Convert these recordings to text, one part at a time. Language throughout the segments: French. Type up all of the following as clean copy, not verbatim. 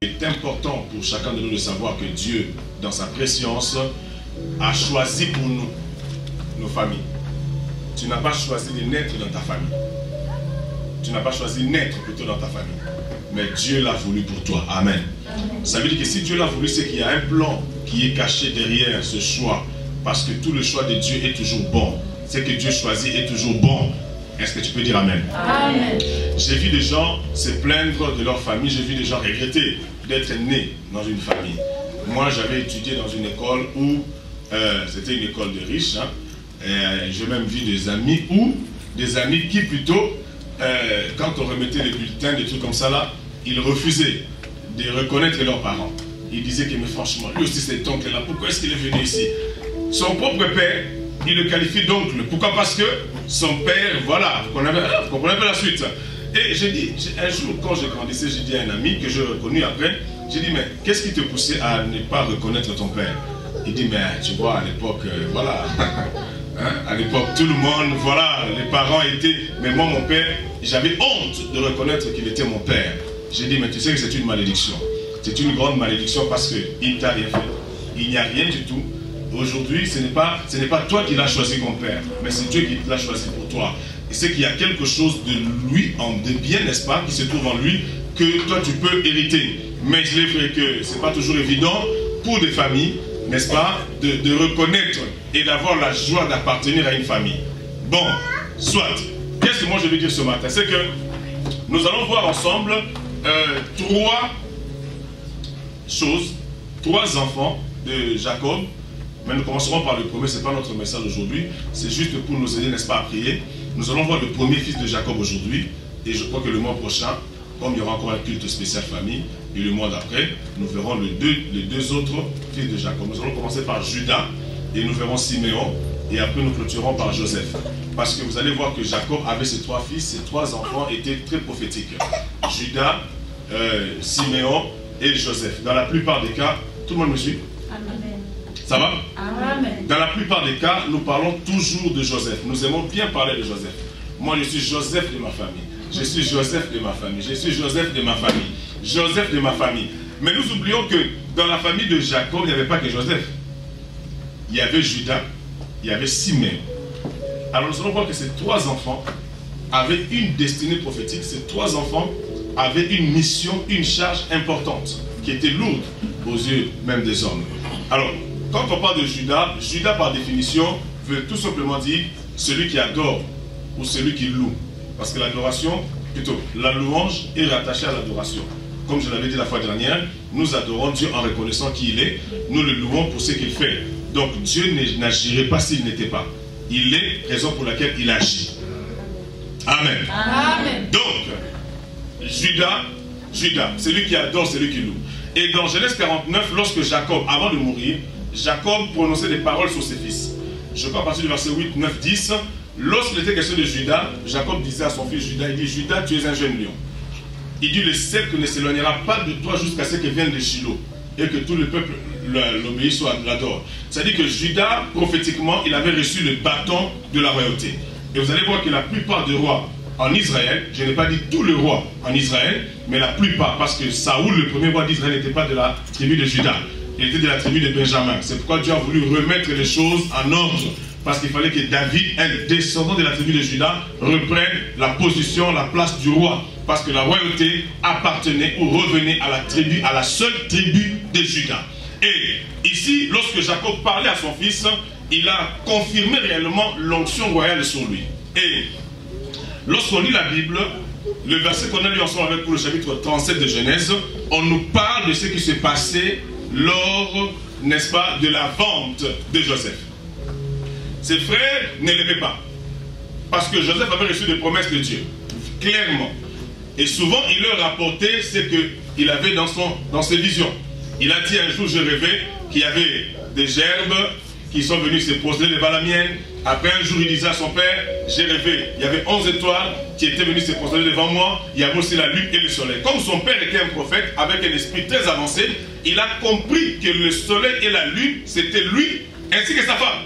Il est important pour chacun de nous de savoir que Dieu, dans sa préscience, a choisi pour nous, nos familles. Tu n'as pas choisi de naître dans ta famille. Tu n'as pas choisi de naître plutôt dans ta famille. Mais Dieu l'a voulu pour toi. Amen. Ça veut dire que si Dieu l'a voulu, c'est qu'il y a un plan qui est caché derrière ce choix. Parce que tout le choix de Dieu est toujours bon. Ce que Dieu choisit est toujours bon. Est-ce que tu peux dire Amen? Amen. J'ai vu des gens se plaindre de leur famille. J'ai vu des gens regretter d'être nés dans une famille. Moi, j'avais étudié dans une école où c'était une école de riches. Hein, j'ai même vu des amis qui plutôt, quand on remettait les bulletins, des trucs comme ça là, ils refusaient de reconnaître leurs parents. Ils disaient que mais franchement, lui aussi cet oncle là, pourquoi est-ce qu'il est venu ici? Son propre père, il le qualifie d'oncle. Pourquoi? Parce que son père, voilà, vous comprenez pas la suite. Et j'ai dit, un jour quand je grandissais, j'ai dit à un ami que j'ai reconnu après, j'ai dit mais qu'est-ce qui te poussait à ne pas reconnaître ton père? Il dit mais tu vois à l'époque, voilà, hein, à l'époque tout le monde, voilà, les parents étaient, mais moi mon père, j'avais honte de reconnaître qu'il était mon père. J'ai dit mais tu sais que c'est une malédiction. C'est une grande malédiction parce qu'il ne t'a rien fait. Il n'y a rien du tout. Aujourd'hui, ce n'est pas toi qui l'as choisi comme père, mais c'est Dieu qui l'a choisi pour toi. Et c'est qu'il y a quelque chose de lui, de bien, n'est-ce pas, qui se trouve en lui, que toi tu peux hériter. Mais il est vrai que ce n'est pas toujours évident pour des familles, n'est-ce pas, de reconnaître et d'avoir la joie d'appartenir à une famille. Bon, soit, qu'est-ce que moi je veux dire ce matin? C'est que nous allons voir ensemble trois choses, trois enfants de Jacob. Mais nous commencerons par le premier, ce n'est pas notre message aujourd'hui, c'est juste pour nous aider, n'est-ce pas, à prier. Nous allons voir le premier fils de Jacob aujourd'hui, et je crois que le mois prochain, comme il y aura encore un culte spécial famille, et le mois d'après, nous verrons les deux autres fils de Jacob. Nous allons commencer par Judas, et nous verrons Siméon, et après nous clôturerons par Joseph. Parce que vous allez voir que Jacob avait ses trois fils, ses trois enfants étaient très prophétiques. Judas, Siméon et Joseph. Dans la plupart des cas, tout le monde me suit? Amen. Ça va? Amen. Dans la plupart des cas, nous parlons toujours de Joseph. Nous aimons bien parler de Joseph. Moi, je suis Joseph de ma famille. Je suis Joseph de ma famille. Je suis Joseph de ma famille. Joseph de ma famille. Mais nous oublions que dans la famille de Jacob, il n'y avait pas que Joseph. Il y avait Judas, il y avait Siméon. Alors nous allons voir que ces trois enfants avaient une destinée prophétique. Ces trois enfants avaient une mission, une charge importante, qui était lourde aux yeux même des hommes. Alors, quand on parle de Judas, Judas par définition veut tout simplement dire celui qui adore ou celui qui loue. Parce que l'adoration, plutôt la louange est rattachée à l'adoration. Comme je l'avais dit la fois dernière, nous adorons Dieu en reconnaissant qui il est, nous le louons pour ce qu'il fait. Donc Dieu n'agirait pas s'il n'était pas. Il est, raison pour laquelle il agit. Amen. Amen. Donc, Judas, celui qui adore, celui qui loue. Et dans Genèse 49, lorsque Jacob, avant de mourir, Jacob prononçait des paroles sur ses fils. Je crois à partir du verset 8, 9, 10. Lorsqu'il était question de Judas, Jacob disait à son fils Judas, il dit, Judas, tu es un jeune lion. Il dit, le sceptre ne s'éloignera pas de toi jusqu'à ce que vienne de Shiloh et que tout le peuple l'obéisse ou l'adore. C'est-à-dire que Judas, prophétiquement, il avait reçu le bâton de la royauté. Et vous allez voir que la plupart des rois en Israël, je n'ai pas dit tous les rois en Israël, mais la plupart, parce que Saoul, le premier roi d'Israël, n'était pas de la tribu de Judas. Il était de la tribu de Benjamin. C'est pourquoi Dieu a voulu remettre les choses en ordre. Parce qu'il fallait que David, un descendant de la tribu de Judas, reprenne la position, la place du roi. Parce que la royauté appartenait ou revenait à la tribu, à la seule tribu de Judas. Et ici, lorsque Jacob parlait à son fils, il a confirmé réellement l'onction royale sur lui. Et lorsqu'on lit la Bible, le verset qu'on a lu ensemble avec pour le chapitre 37 de Genèse, on nous parle de ce qui s'est passé lors, n'est-ce pas, de la vente de Joseph. Ses frères ne l'aimaient pas. Parce que Joseph avait reçu des promesses de Dieu. Clairement. Et souvent, il leur rapportait ce qu'il avait dans ses visions. Il a dit un jour, je rêvais qu'il y avait des gerbes qui sont venues se poser devant la mienne. Après un jour, il disait à son père, j'ai rêvé, il y avait 11 étoiles qui étaient venues se poser devant moi. Il y avait aussi la lune et le soleil. Comme son père était un prophète avec un esprit très avancé, il a compris que le soleil et la lune, c'était lui ainsi que sa femme.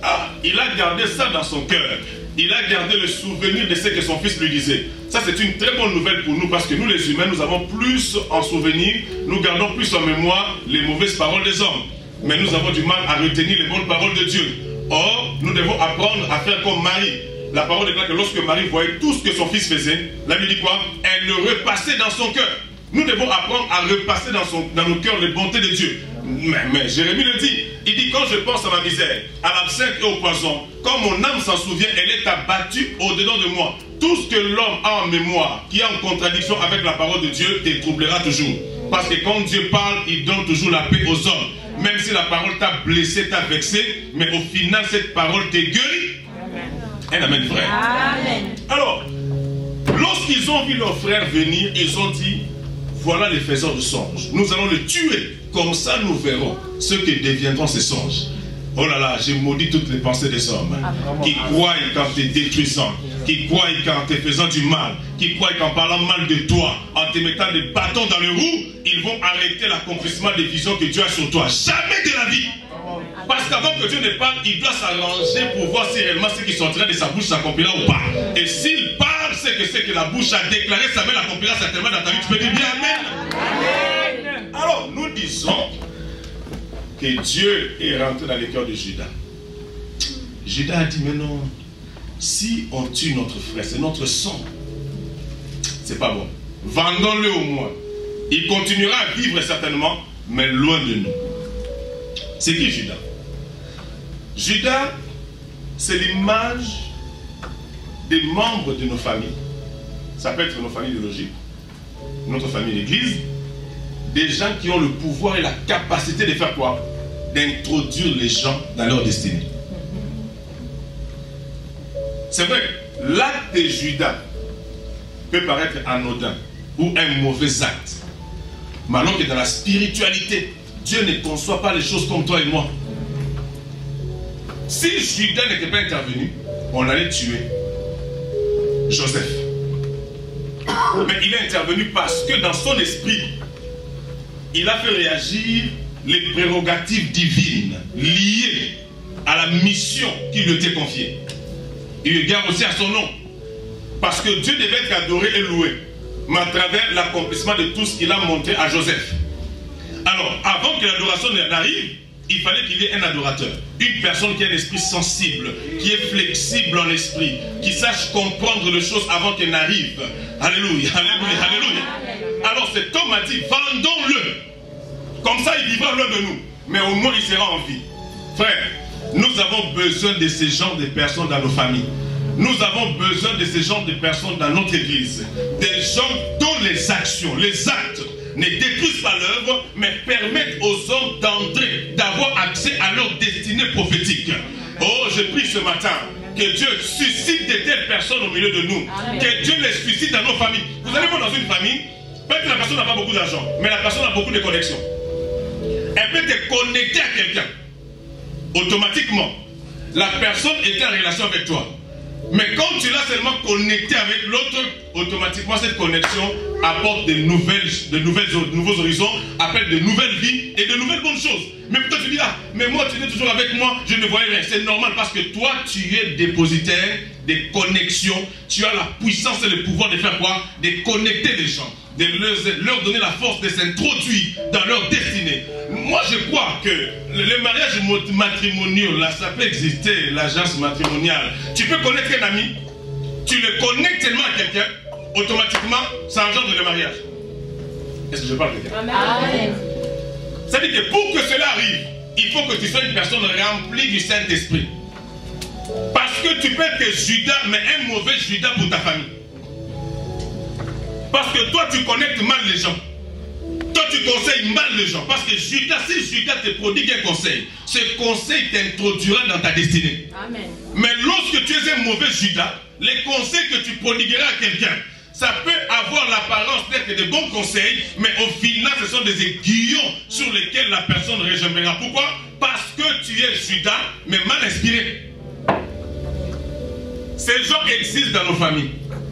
Ah, il a gardé ça dans son cœur. il a gardé le souvenir de ce que son fils lui disait. Ça, c'est une très bonne nouvelle pour nous parce que nous, les humains, nous avons plus en souvenir, nous gardons plus en mémoire les mauvaises paroles des hommes. Mais nous avons du mal à retenir les bonnes paroles de Dieu. Or, nous devons apprendre à faire comme Marie. La parole déclare que lorsque Marie voyait tout ce que son fils faisait, la Bible dit quoi? Elle le repassait dans son cœur. Nous devons apprendre à repasser dans nos cœurs les bontés de Dieu. Mais Jérémie le dit, il dit quand je pense à ma misère, à l'absinthe et au poison, quand mon âme s'en souvient, elle est abattue au-dedans de moi. Tout ce que l'homme a en mémoire, qui est en contradiction avec la parole de Dieu, te troublera toujours. Parce que quand Dieu parle, il donne toujours la paix aux hommes. Même si la parole t'a blessé, t'a vexé, mais au final, cette parole te guérit. Amen. Amen, frère. Amen. Alors, lorsqu'ils ont vu leur frère venir, ils ont dit, voilà les faiseurs de songes. Nous allons les tuer. Comme ça, nous verrons ce que deviendront ces songes. Oh là là, j'ai maudit toutes les pensées des hommes qui croient qu'en te détruisant, qui croient qu'en te faisant du mal, qui croient qu'en parlant mal de toi, en te mettant des bâtons dans les roues, ils vont arrêter l'accomplissement des visions que Dieu a sur toi. Jamais de la vie. Parce qu'avant que Dieu ne parle, il doit s'arranger pour voir si réellement ce qui sortira de sa bouche s'accomplira ou pas. Et s'il parle, c'est que la bouche a déclaré, ça va l'accomplira certainement dans ta vie. Tu peux dire bien Amen. Amen. Alors, nous disons que Dieu est rentré dans le cœur de Judas. Judas a dit, mais non, si on tue notre frère, c'est notre sang. C'est pas bon. Vendons-le au moins. Il continuera à vivre certainement, mais loin de nous. C'est qui Judas? Judas, c'est l'image des membres de nos familles. Ça peut être nos familles biologiques, notre famille d'église, des gens qui ont le pouvoir et la capacité de faire quoi? D'introduire les gens dans leur destinée. C'est vrai, l'acte de Judas peut paraître anodin ou un mauvais acte. Mais alors que dans la spiritualité, Dieu ne conçoit pas les choses comme toi et moi. Si Judas n'était pas intervenu, on allait tuer Joseph. Mais il est intervenu parce que dans son esprit, il a fait réagir les prérogatives divines liées à la mission qui lui était confiée. Il regarde aussi à son nom. Parce que Dieu devait être adoré et loué, mais à travers l'accomplissement de tout ce qu'il a montré à Joseph. Alors, avant que l'adoration n'arrive, il fallait qu'il y ait un adorateur. Une personne qui a un esprit sensible, qui est flexible en esprit, qui sache comprendre les choses avant qu'elles n'arrivent. Alléluia, alléluia, alléluia. Alors cet homme a dit, vendons-le. Comme ça, il vivra loin de nous. Mais au moins, il sera en vie. Frère, nous avons besoin de ce genre de personnes dans nos familles. Nous avons besoin de ce genre de personnes dans notre église. Des gens dont les actions, les actes, ne détruisent pas l'œuvre, mais permettent aux hommes d'entrer, d'avoir accès à leur destinée prophétique. Oh, je prie ce matin que Dieu suscite de telles personnes au milieu de nous. Amen. Que Dieu les suscite dans nos familles. Vous allez voir dans une famille, peut-être que la personne n'a pas beaucoup d'argent, mais la personne a beaucoup de connexions. Elle peut te connecter à quelqu'un. Automatiquement, la personne est en relation avec toi. Mais quand tu l'as seulement connecté avec l'autre, automatiquement cette connexion apporte de nouveaux horizons, appelle de nouvelles vies et de nouvelles bonnes choses. Mais peut-être tu dis, ah, mais moi tu es toujours avec moi, je ne voyais rien. C'est normal parce que toi tu es dépositaire des connexions, tu as la puissance et le pouvoir de faire quoi? De connecter les gens, de leur donner la force de s'introduire dans leur destinée. Moi je crois que les mariages matrimoniaux, là ça peut exister, l'agence matrimoniale. Tu peux connaître un ami, tu le connectes tellement à quelqu'un, automatiquement ça engendre le mariage. Est-ce que je parle de quelqu'un? Amen. Ça veut dire que pour que cela arrive, il faut que tu sois une personne remplie du Saint-Esprit. Parce que tu peux être Judas, mais un mauvais Judas pour ta famille. Parce que toi tu connectes mal les gens. Toi tu conseilles mal les gens. Parce que Judas, si Judas te prodigue un conseil, ce conseil t'introduira dans ta destinée. Amen. Mais lorsque tu es un mauvais Judas, les conseils que tu prodigueras à quelqu'un, ça peut avoir l'apparence d'être de bons conseils, mais au final ce sont des aiguillons sur lesquels la personne rejoindra. Pourquoi? Parce que tu es Judas, mais mal inspiré. Ces gens existent dans nos familles.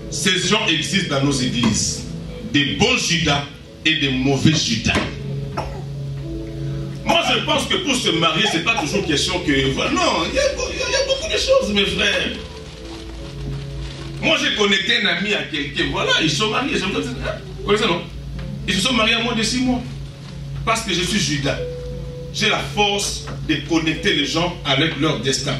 Ces gens existent dans nos églises. Des bons Judas et des mauvais Judas. Moi je pense que pour se marier, ce n'est pas toujours question que... Non, il y a beaucoup de choses mes frères. Moi, j'ai connecté un ami à quelqu'un. Voilà, ils sont mariés. Vous connaissez, non? Ils se sont mariés à moins de 6 mois. Parce que je suis Judas. J'ai la force de connecter les gens avec leur destin.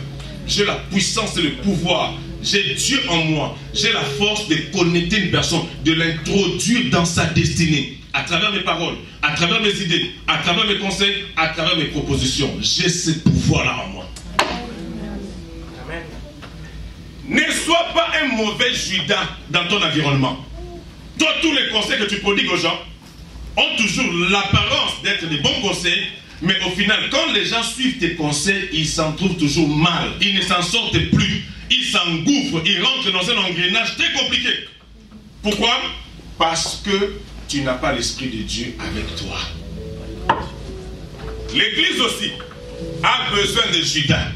J'ai la puissance et le pouvoir. J'ai Dieu en moi. J'ai la force de connecter une personne, de l'introduire dans sa destinée. À travers mes paroles, à travers mes idées, à travers mes conseils, à travers mes propositions. J'ai ce pouvoir-là en moi. Amen. Ne sois pas un mauvais Judas dans ton environnement. Toi, tous les conseils que tu prodigues aux gens ont toujours l'apparence d'être des bons conseils, mais au final, quand les gens suivent tes conseils, ils s'en trouvent toujours mal. Ils ne s'en sortent plus. Ils s'engouffrent. Ils rentrent dans un engrenage très compliqué. Pourquoi? Parce que tu n'as pas l'Esprit de Dieu avec toi. L'Église aussi a besoin de Judas.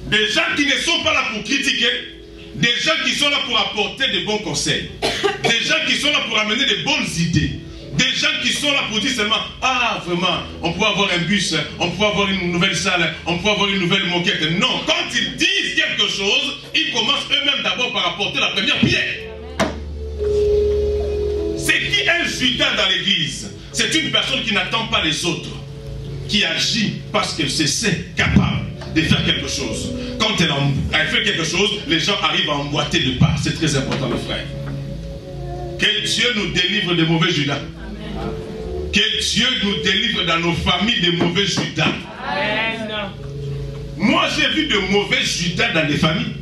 Des gens qui ne sont pas là pour critiquer, des gens qui sont là pour apporter de bons conseils, des gens qui sont là pour amener de bonnes idées, des gens qui sont là pour dire seulement, ah vraiment, on pourrait avoir un bus, on pourrait avoir une nouvelle salle, on pourrait avoir une nouvelle moquette. Non, quand ils disent quelque chose, ils commencent eux-mêmes d'abord par apporter la première pierre. C'est qui un Judas dans l'église? C'est une personne qui n'attend pas les autres, qui agit parce qu'elle se sait capable de faire quelque chose. Quand elle fait quelque chose, les gens arrivent à emboîter le pas. C'est très important, mes frères. Que Dieu nous délivre des mauvais Judas. Que Dieu nous délivre dans nos familles des mauvais Judas. Amen. Moi, j'ai vu de mauvais Judas dans les familles.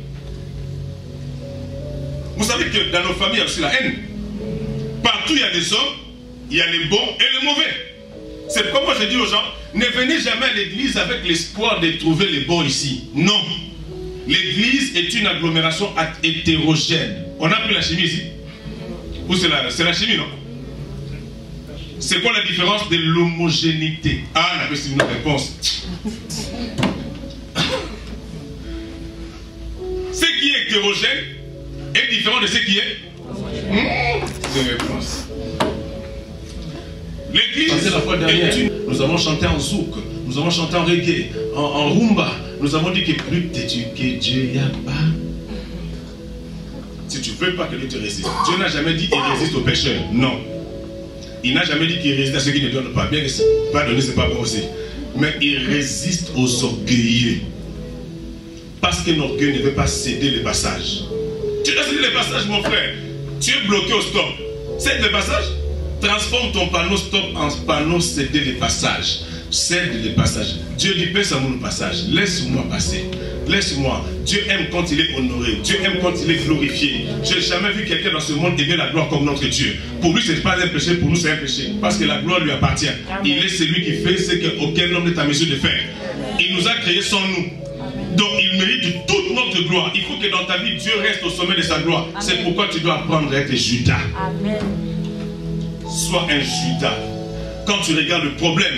Vous savez que dans nos familles, il y a aussi la haine. Partout, il y a des hommes, il y a les bons et les mauvais. C'est pourquoi moi, je dis aux gens, ne venez jamais à l'église avec l'espoir de trouver les bons ici. Non. L'église est une agglomération hétérogène. On a pris la chimie ici? Ou c'est la chimie, non? C'est quoi la différence de l'homogénéité? Ah, on a fait une réponse. Ce qui est hétérogène est différent de ce qui est c'est une réponse. L'église la fois dernière, nous avons chanté en zouk, nous avons chanté en reggae, en rumba. Nous avons dit que plus t'éduquer Dieu n'y a pas. Si tu ne veux pas que Dieu te résiste, Dieu n'a jamais dit qu'il résiste aux pécheurs. Non. Il n'a jamais dit qu'il résiste à ceux qui ne donnent pas. Bien que pas donner, c'est pas bon aussi. Mais il résiste aux orgueilleux. Parce qu'un orgueil ne veut pas céder les passages. Tu dois céder les passages, mon frère. Tu es bloqué au stop. Cède les passages. Transforme ton panneau stop en panneau céder les passages. Cède les passages. Dieu dit, passe-moi le passage. Laisse-moi passer. Laisse-moi. Dieu aime quand il est honoré. Dieu aime quand il est glorifié. Je n'ai jamais vu quelqu'un dans ce monde aimer la gloire comme notre Dieu. Pour lui, ce n'est pas un péché. Pour nous, c'est un péché. Parce que la gloire lui appartient. Amen. Il est celui qui fait ce qu'aucun homme n'est en mesure de faire. Il nous a créés sans nous. Donc, il mérite toute notre gloire. Il faut que dans ta vie, Dieu reste au sommet de sa gloire. C'est pourquoi tu dois apprendre à être Judas. Amen. Sois un Judas. Quand tu regardes le problème,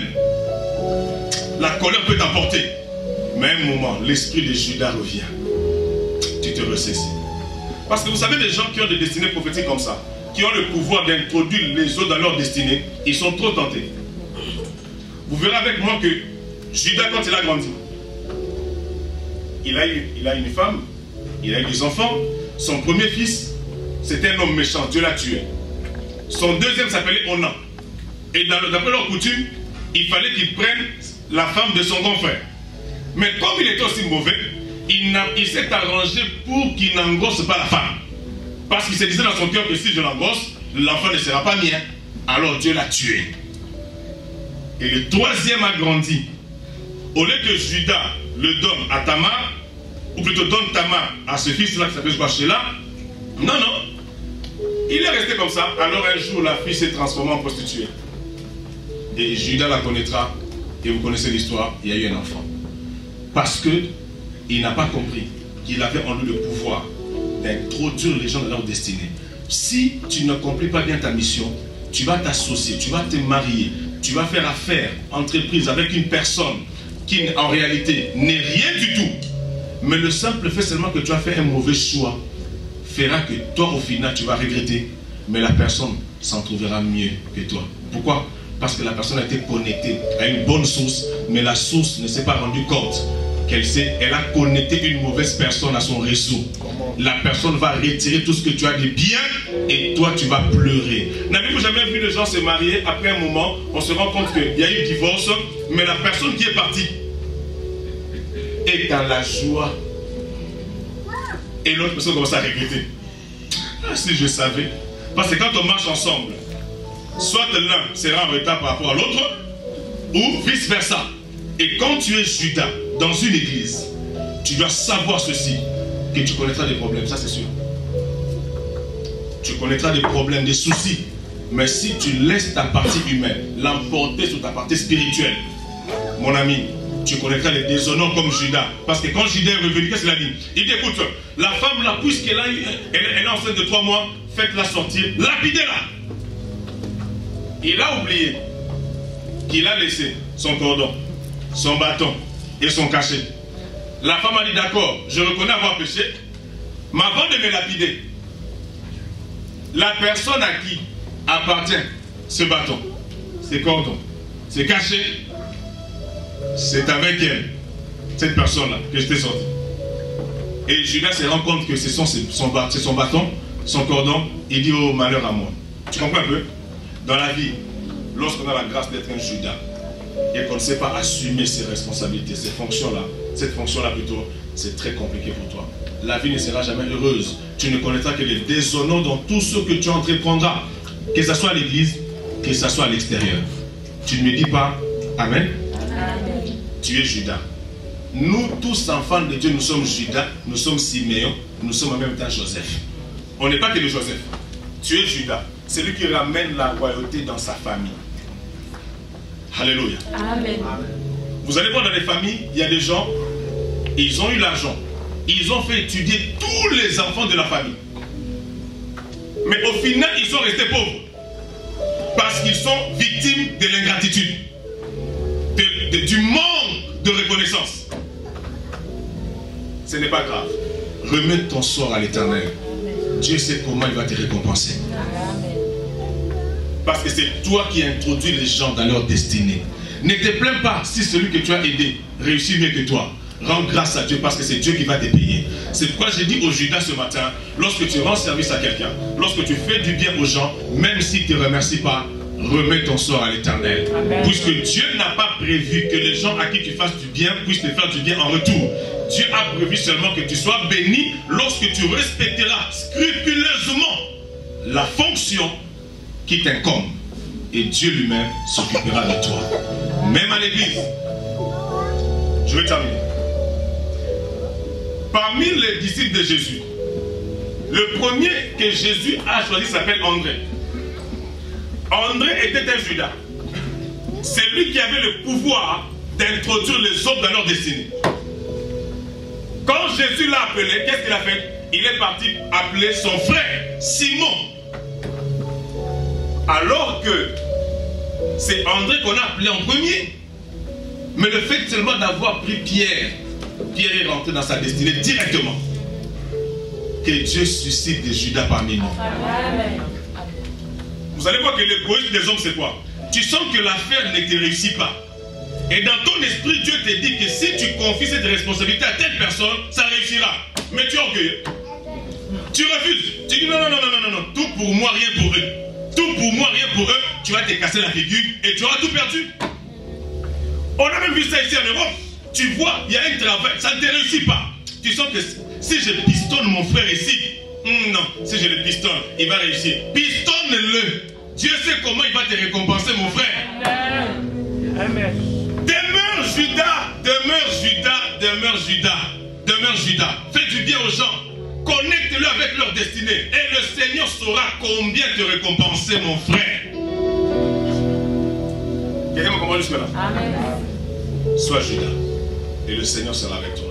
la colère peut t'emporter. Mais à un moment, l'esprit de Judas revient. Tu te ressaisis. Parce que vous savez, les gens qui ont des destinées prophétiques comme ça, qui ont le pouvoir d'introduire les autres dans leur destinée, ils sont trop tentés. Vous verrez avec moi que Judas, quand il a grandi, il a une femme, il a eu des enfants. Son premier fils, c'était un homme méchant, Dieu l'a tué. Son deuxième s'appelait Onan. Et d'après leur coutume, il fallait qu'il prenne la femme de son grand frère. Mais comme il était aussi mauvais, il s'est arrangé pour qu'il n'engrosse pas la femme. Parce qu'il se disait dans son cœur que si je l'engrosse, l'enfant ne sera pas mien. Alors Dieu l'a tué. Et le troisième a grandi. Au lieu que Judas le donne à Tamar, ou plutôt donne Tamar à ce fils-là qui s'appelle Sheila, non. Il est resté comme ça. Alors un jour, la fille s'est transformée en prostituée. Et Judas la connaîtra. Et vous connaissez l'histoire, il y a eu un enfant. Parce qu'il n'a pas compris qu'il avait en lui le pouvoir d'introduire les gens dans leur destinée. Si tu n'accomplis pas bien ta mission, tu vas t'associer, tu vas te marier, tu vas faire affaire, entreprise avec une personne qui en réalité n'est rien du tout. Mais le simple fait seulement que tu as fait un mauvais choix fera que toi au final tu vas regretter, mais la personne s'en trouvera mieux que toi. Pourquoi? Parce que la personne a été connectée à une bonne source, mais la source ne s'est pas rendue compte qu'elle a connecté une mauvaise personne à son réseau. la personne va retirer tout ce que tu as de bien et toi tu vas pleurer. N'avez-vous jamais vu les gens se marier, après un moment, on se rend compte qu'il y a eu divorce, mais la personne qui est partie est dans la joie. Et l'autre personne commence à regretter. Ah, si je savais. Parce que quand on marche ensemble, soit l'un sera en retard par rapport à l'autre, ou vice versa. Et quand tu es Judas dans une église, tu dois savoir ceci, que tu connaîtras des problèmes, ça c'est sûr. Tu connaîtras des problèmes, des soucis. Mais si tu laisses ta partie humaine l'emporter sur ta partie spirituelle, mon ami, tu connaîtras les déshonneurs comme Judas. Parce que quand Judas est revenu, qu'est-ce qu'il a dit? Il dit, écoute, la femme là, puisqu'elle est enceinte de 3 mois, faites-la sortir, lapidez-la. Il a oublié qu'il a laissé son cordon, son bâton et son cachet. La femme a dit, d'accord, je reconnais avoir péché, mais avant de me lapider, la personne à qui appartient ce bâton, ces cordons, ces cachets, c'est avec elle, cette personne-là, que je t'ai sorti. Et Judas se rend compte que c'est son bâton, son cordon, il dit, oh malheur à moi. Tu comprends un peu? Dans la vie, lorsqu'on a la grâce d'être un Judas, et qu'on ne sait pas assumer ses responsabilités, ces fonctions-là, cette fonction-là plutôt, c'est très compliqué pour toi. La vie ne sera jamais heureuse. Tu ne connaîtras que les déshonneurs dans tout ce que tu entreprendras, que ce soit à l'église, que ce soit à l'extérieur. Tu ne me dis pas Amen. Amen. Tu es Judas. Nous tous enfants de Dieu, nous sommes Judas, nous sommes Siméon, nous sommes en même temps Joseph. On n'est pas que de Joseph. Tu es Judas, c'est lui qui ramène la royauté dans sa famille. Alléluia. Amen. Vous allez voir dans les familles, il y a des gens, ils ont eu l'argent. Ils ont fait étudier tous les enfants de la famille. Mais au final, ils sont restés pauvres. Parce qu'ils sont victimes de l'ingratitude. Du manque de reconnaissance. Ce n'est pas grave. Remets ton sort à l'Éternel. Dieu sait comment il va te récompenser. Parce que c'est toi qui introduis les gens dans leur destinée. Ne te plains pas si celui que tu as aidé réussit mieux que toi. Rends grâce à Dieu parce que c'est Dieu qui va te payer. C'est pourquoi j'ai dit au Judas ce matin, lorsque tu rends service à quelqu'un, lorsque tu fais du bien aux gens, même s'ils ne te remercient pas, remets ton sort à l'Éternel. Puisque Dieu n'a pas prévu que les gens à qui tu fasses du bien puissent te faire du bien en retour. Dieu a prévu seulement que tu sois béni lorsque tu respecteras scrupuleusement la fonction qui t'incombe. Et Dieu lui-même s'occupera de toi. Même à l'église. Je vais terminer. Parmi les disciples de Jésus, le premier que Jésus a choisi s'appelle André. André était un Judas. C'est lui qui avait le pouvoir d'introduire les autres dans leur destinée. Quand Jésus l'a appelé, qu'est-ce qu'il a fait? Il est parti appeler son frère, Simon. Alors que c'est André qu'on a appelé en premier. Mais le fait seulement d'avoir pris Pierre, Pierre est rentré dans sa destinée directement. Que Dieu suscite des Judas parmi nous. Amen. Vous allez voir que l'égoïsme des hommes c'est quoi? Tu sens que l'affaire ne te réussit pas. Et dans ton esprit, Dieu te dit que si tu confies cette responsabilité à telle personne, ça réussira. Mais tu es orgueilleux. Tu refuses. Tu dis non, non, non, non, non, non, tout pour moi, rien pour eux. Tout pour moi, rien pour eux. Tu vas te casser la figure et tu auras tout perdu. On a même vu ça ici en Europe. Tu vois, il y a un travail, ça ne te réussit pas. Tu sens que si je pistonne mon frère ici, non, si je le pistonne, il va réussir. Pistonne-le. Dieu sait comment il va te récompenser, mon frère. Amen. Demeure Judas, demeure Judas, demeure Judas, demeure Judas. Fais du bien aux gens. Connecte-le avec leur destinée. Et le Seigneur saura combien te récompenser, mon frère. Quelqu'un me comprend jusque là? Amen. Sois Judas. Et le Seigneur sera avec toi.